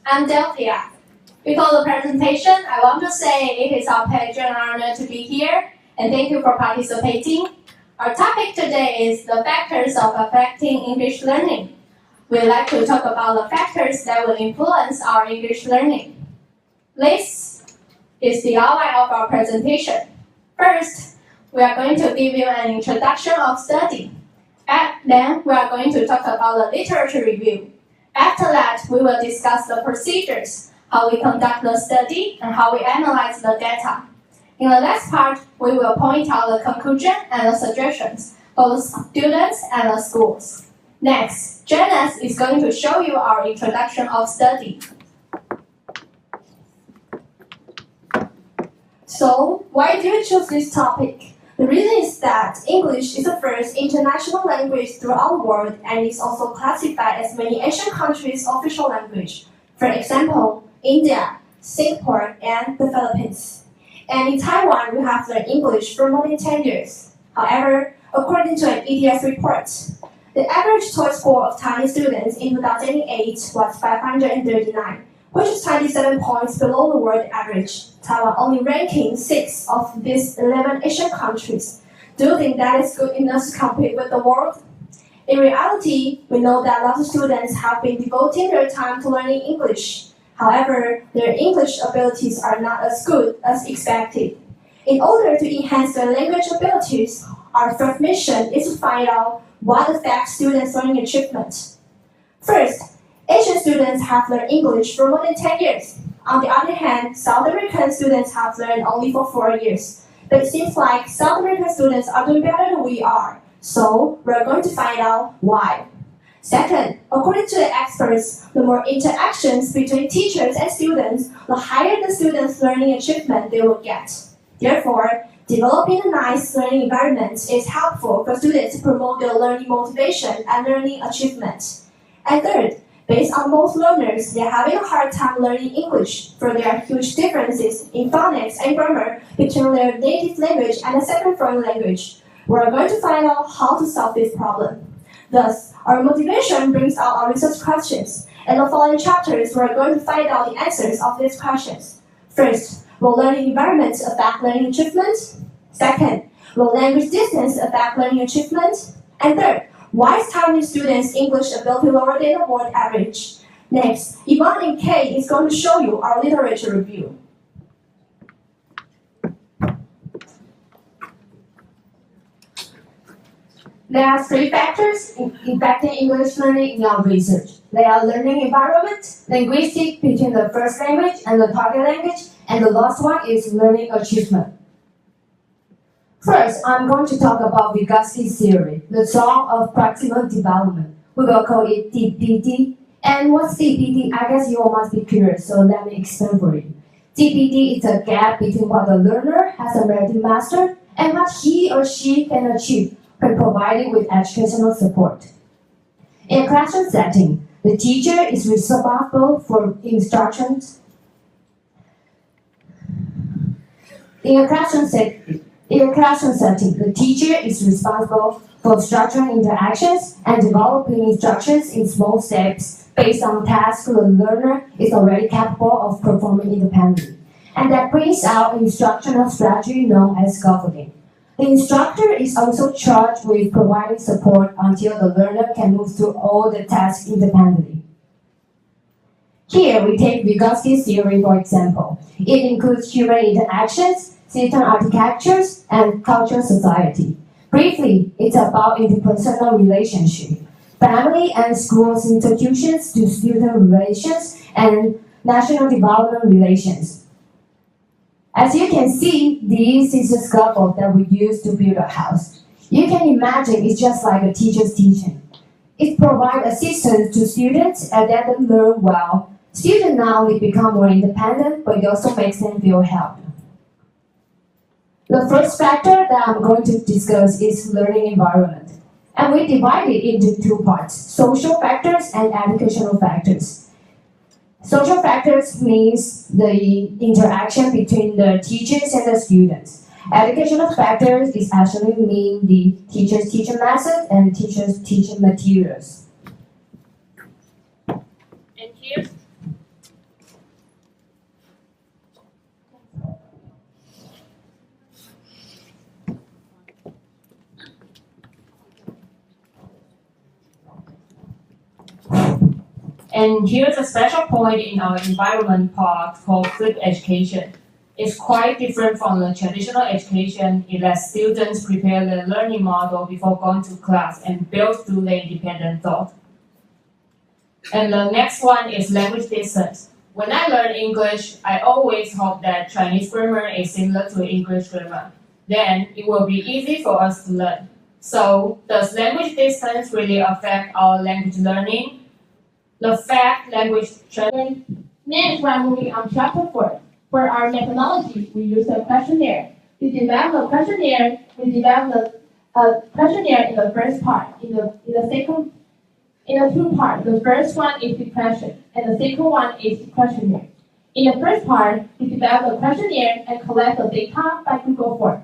I'm Delphia. Before the presentation, I want to say it is our pleasure and honor to be here, and thank you for participating. Our topic today is the factors of affecting English learning. We'd like to talk about the factors that will influence our English learning. This is the outline of our presentation. First, we are going to give you an introduction of study. Then, we are going to talk about the literature review. After that, we will discuss the procedures, how we conduct the study, and how we analyze the data. In the last part, we will point out the conclusion and the suggestions for the students and the schools. Next, Janice is going to show you our introduction of study. So, why do you choose this topic? The reason is that English is the first international language throughout the world and is also classified as many Asian countries' official language. For example, India, Singapore, and the Philippines. And in Taiwan, we have learned English for more than 10 years. However, according to an EDS report, the average TOEIC score of Taiwanese students in 2008 was 539, which is 27 points below the world average. Taiwan only ranking 6 of these 11 Asian countries. Do you think that is good enough to compete with the world? In reality, we know that lots of students have been devoting their time to learning English. However, their English abilities are not as good as expected. In order to enhance their language abilities, our first mission is to find out what affects students' learning achievement. First, Asian students have learned English for more than 10 years. On the other hand, South American students have learned only for 4 years. But it seems like South American students are doing better than we are. So, we're going to find out why. Second, according to the experts, the more interactions between teachers and students, the higher the students' learning achievement they will get. Therefore, developing a nice learning environment is helpful for students to promote their learning motivation and learning achievement. And third, based on most learners, they're having a hard time learning English, for there are huge differences in phonics and grammar between their native language and a second foreign language. We're going to find out how to solve this problem. Thus, our motivation brings out our research questions. In the following chapters, we're going to find out the answers of these questions. First, will learning environment affect learning achievement? Second, will language distance affect learning achievement? And third, why is Taiwanese students' English ability lower than the world average? Next, Yvonne and Kay is going to show you our literature review. There are 3 factors impacting English learning in our research. They are learning environment, linguistic between the first language and the target language, and the last one is learning achievement. First, I'm going to talk about Vygotsky's theory, the song of proximal development. We will call it DPD. And what's DPD? I guess you all must be curious, so let me explain for you. DPD is a gap between what the learner has already mastered and what he or she can achieve when provided with educational support. In a classroom setting, the teacher is responsible for instructions. In a classroom setting, the teacher is responsible for structuring interactions and developing instructions in small steps based on tasks the learner is already capable of performing independently. And that brings out an instructional strategy known as scaffolding. The instructor is also charged with providing support until the learner can move through all the tasks independently. Here, we take Vygotsky's theory for example. It includes human interactions, system architectures, and cultural society. Briefly, it's about interpersonal relationship, family and schools institutions to student relations, and national development relations. As you can see, this is the scaffold that we use to build a house. You can imagine it's just like a teacher's teaching. It provides assistance to students and let them learn well. Students not only become more independent, but it also makes them feel helped. The first factor that I'm going to discuss is learning environment. And we divide it into 2 parts, social factors and educational factors. Social factors means the interaction between the teachers and the students. Educational factors is actually mean the teacher's teaching method and teacher's teaching materials. And here, And here's a special point in our environment part called flipped education. It's quite different from the traditional education. It lets students prepare their learning model before going to class and build through their independent thought. And the next one is language distance. When I learn English, I always hope that Chinese grammar is similar to English grammar. Then it will be easy for us to learn. So, does language distance really affect our language learning? The fact language training. Next, we are moving on to chapter 4. For our methodology, we use a questionnaire. We develop a questionnaire. We develop a questionnaire in the first part. In the two parts, the first one is the question, and the second one is the questionnaire. In the first part, we develop a questionnaire and collect the data by Google Form.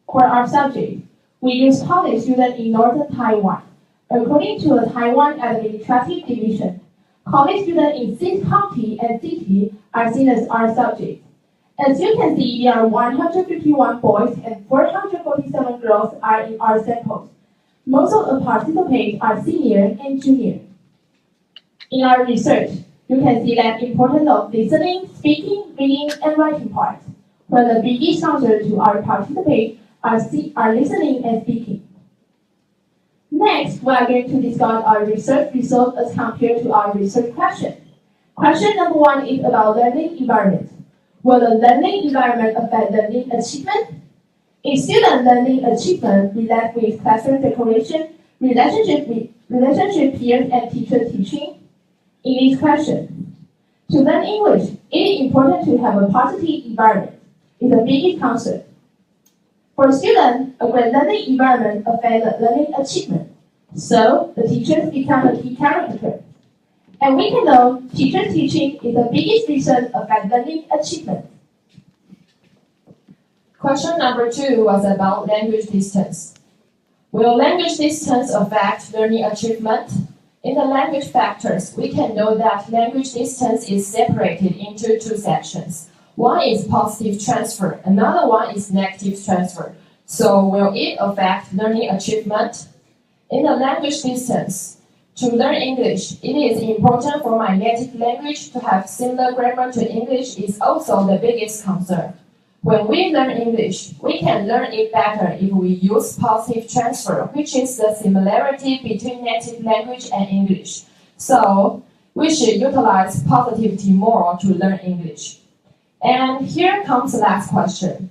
For our subject, we use college students in northern Taiwan. According to the Taiwan Administrative Division, college students in 6 counties and cities are seen as our subject. As you can see, there are 151 boys and 447 girls are in our samples. Most of the participants are senior and junior. In our research, you can see that importance of listening, speaking, reading, and writing parts, where the biggest answer to our participants are listening and speaking. Next, we are going to discuss our research results as compared to our research question. Question number 1 is about learning environment. Will the learning environment affect learning achievement? Is student learning achievement related with classroom decoration, relationship peers, and teacher teaching? In this question, to learn English, it is important to have a positive environment. It's the biggest concern. For students, a great learning environment affects the learning achievement. So, the teachers become a key character. And we can know teacher teaching is the biggest reason affect learning achievement. Question number 2 was about language distance. Will language distance affect learning achievement? In the language factors, we can know that language distance is separated into 2 sections. One is positive transfer, another one is negative transfer. So will it affect learning achievement? In the language distance, to learn English, it is important for my native language to have similar grammar to English is also the biggest concern. When we learn English, we can learn it better if we use positive transfer, which is the similarity between native language and English. So, we should utilize positivity more to learn English. And here comes the last question.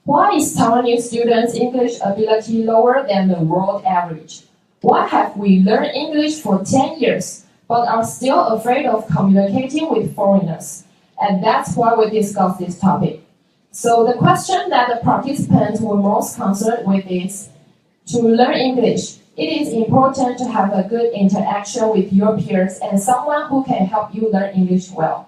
Why is Taiwanese students' English ability lower than the world average? Why have we learned English for 10 years, but are still afraid of communicating with foreigners? And that's why we discuss this topic. So the question that the participants were most concerned with is, to learn English, it is important to have a good interaction with your peers and someone who can help you learn English well.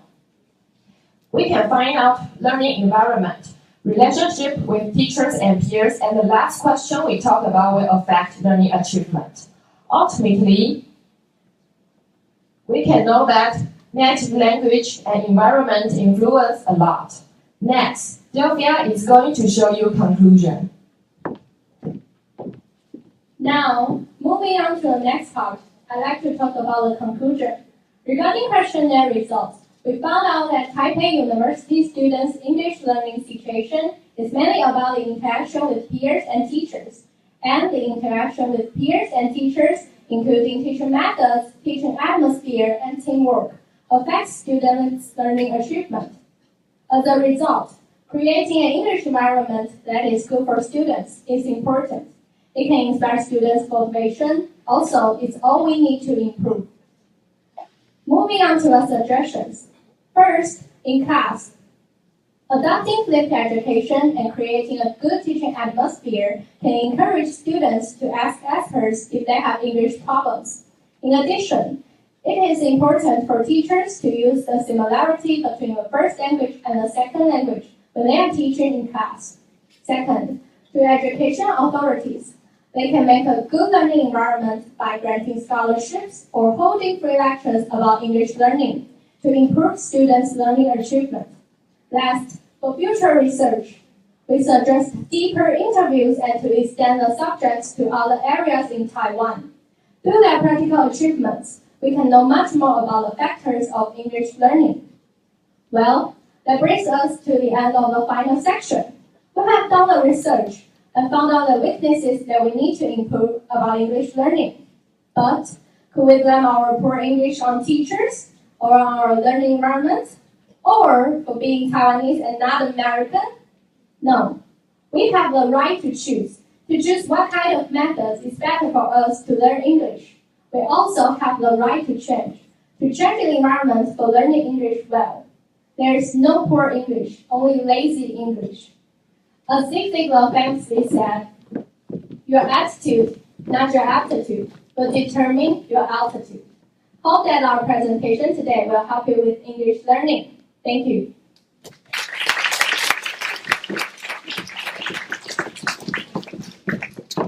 We can find out learning environment, relationship with teachers and peers, and the last question we talked about will affect learning achievement. Ultimately, we can know that native language and environment influence a lot. Next, Delphia is going to show you conclusion. Now, moving on to the next part, I'd like to talk about the conclusion. Regarding questionnaire results, we found out that Taipei University students' English learning situation is mainly about the interaction with peers and teachers, and the interaction with peers and teachers, including teaching methods, teaching atmosphere, and teamwork, affects students' learning achievement. As a result, creating an English environment that is good for students is important. It can inspire students' motivation. Also, it's all we need to improve. Moving on to the suggestions. First, in class, adopting flipped education and creating a good teaching atmosphere can encourage students to ask experts if they have English problems. In addition, it is important for teachers to use the similarity between the first language and the second language when they are teaching in class. Second, to education authorities, they can make a good learning environment by granting scholarships or holding free lectures about English learning to improve students' learning achievement. Last, for future research, we suggest deeper interviews and to extend the subjects to other areas in Taiwan. Through their practical achievements, we can know much more about the factors of English learning. Well, that brings us to the end of the final section. We have done the research and found out the weaknesses that we need to improve about English learning. But could we blame our poor English on teachers or on our learning environment? Or for being Taiwanese and not American? No. We have the right to choose what kind of methods is better for us to learn English. We also have the right to change the environment for learning English well. There is no poor English, only lazy English. As Zig Ziglar famously said, your attitude, not your aptitude, will determine your altitude. Hope that our presentation today will help you with English learning. Thank you.